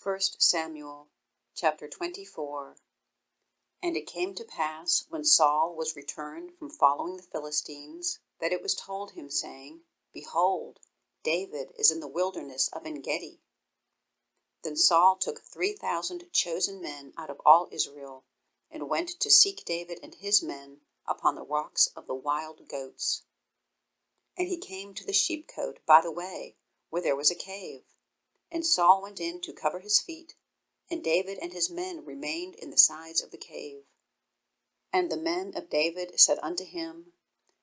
1 Samuel chapter 24. And it came to pass, when Saul was returned from following the Philistines, that it was told him, saying, Behold, David is in the wilderness of Engedi. Then Saul took 3,000 chosen men out of all Israel, and went to seek David and his men upon the rocks of the wild goats. And he came to the sheepcote by the way, where there was a cave. And Saul went in to cover his feet, and David and his men remained in the sides of the cave. And the men of David said unto him,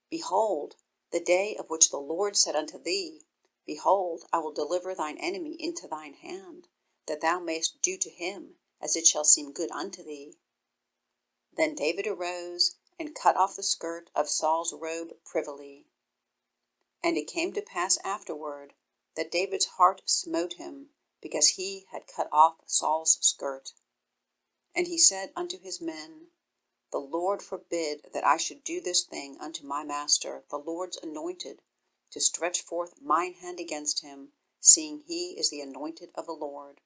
Behold, the day of which the Lord said unto thee, Behold, I will deliver thine enemy into thine hand, that thou mayest do to him as it shall seem good unto thee. Then David arose, and cut off the skirt of Saul's robe privily. And it came to pass afterward, that David's heart smote him, because he had cut off Saul's skirt. And he said unto his men, The Lord forbid that I should do this thing unto my master, the Lord's anointed, to stretch forth mine hand against him, seeing he is the anointed of the Lord.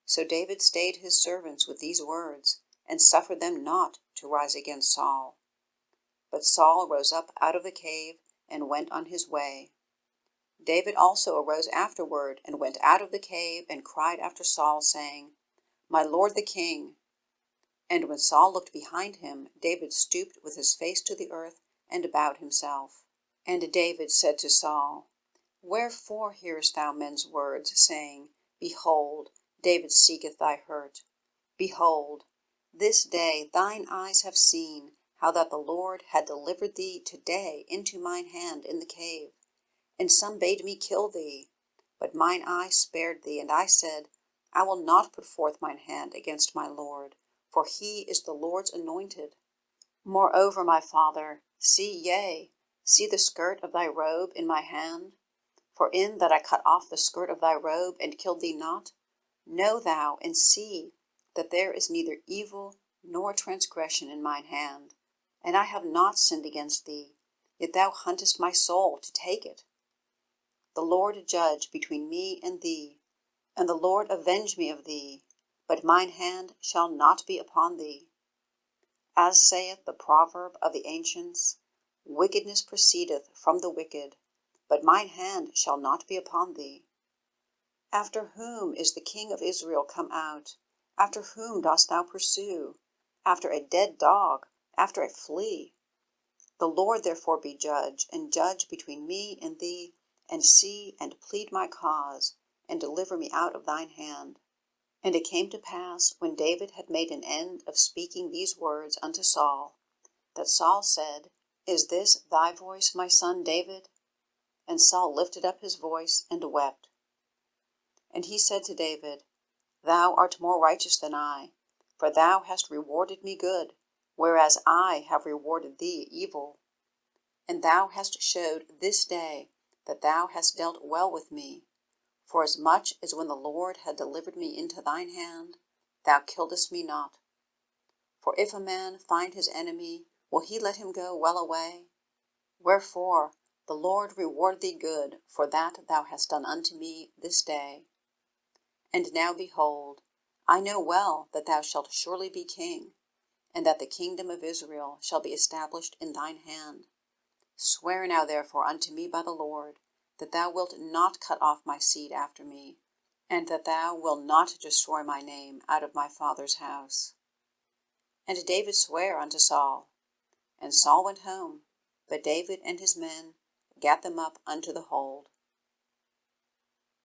So David stayed his servants with these words, and suffered them not to rise against Saul. But Saul rose up out of the cave, and went on his way. David also arose afterward, and went out of the cave, and cried after Saul, saying, My lord the king. And when Saul looked behind him, David stooped with his face to the earth, and bowed himself. And David said to Saul, Wherefore hearest thou men's words, saying, Behold, David seeketh thy hurt? Behold, this day thine eyes have seen how that the Lord had delivered thee today into mine hand in the cave. And some bade me kill thee, but mine eye spared thee, and I said, I will not put forth mine hand against my Lord, for he is the Lord's anointed. Moreover, my father, see the skirt of thy robe in my hand. For in that I cut off the skirt of thy robe, and killed thee not, know thou and see that there is neither evil nor transgression in mine hand, and I have not sinned against thee, yet thou huntest my soul to take it. The Lord judge between me and thee, and the Lord avenge me of thee, but mine hand shall not be upon thee. As saith the proverb of the ancients, Wickedness proceedeth from the wicked, but mine hand shall not be upon thee. After whom is the king of Israel come out? After whom dost thou pursue? After a dead dog, after a flea. The Lord therefore be judge, and judge between me and thee, and see and plead my cause, and deliver me out of thine hand. And it came to pass, when David had made an end of speaking these words unto Saul, that Saul said, Is this thy voice, my son David? And Saul lifted up his voice and wept. And he said to David, Thou art more righteous than I, for thou hast rewarded me good, whereas I have rewarded thee evil. And thou hast showed this day that thou hast dealt well with me, forasmuch as when the Lord had delivered me into thine hand, thou killedst me not. For if a man find his enemy, will he let him go well away? Wherefore the Lord reward thee good for that thou hast done unto me this day. And now behold, I know well that thou shalt surely be king, and that the kingdom of Israel shall be established in thine hand. Swear now therefore unto me by the Lord, that thou wilt not cut off my seed after me, and that thou wilt not destroy my name out of my father's house. And David sware unto Saul. And Saul went home, but David and his men gat them up unto the hold.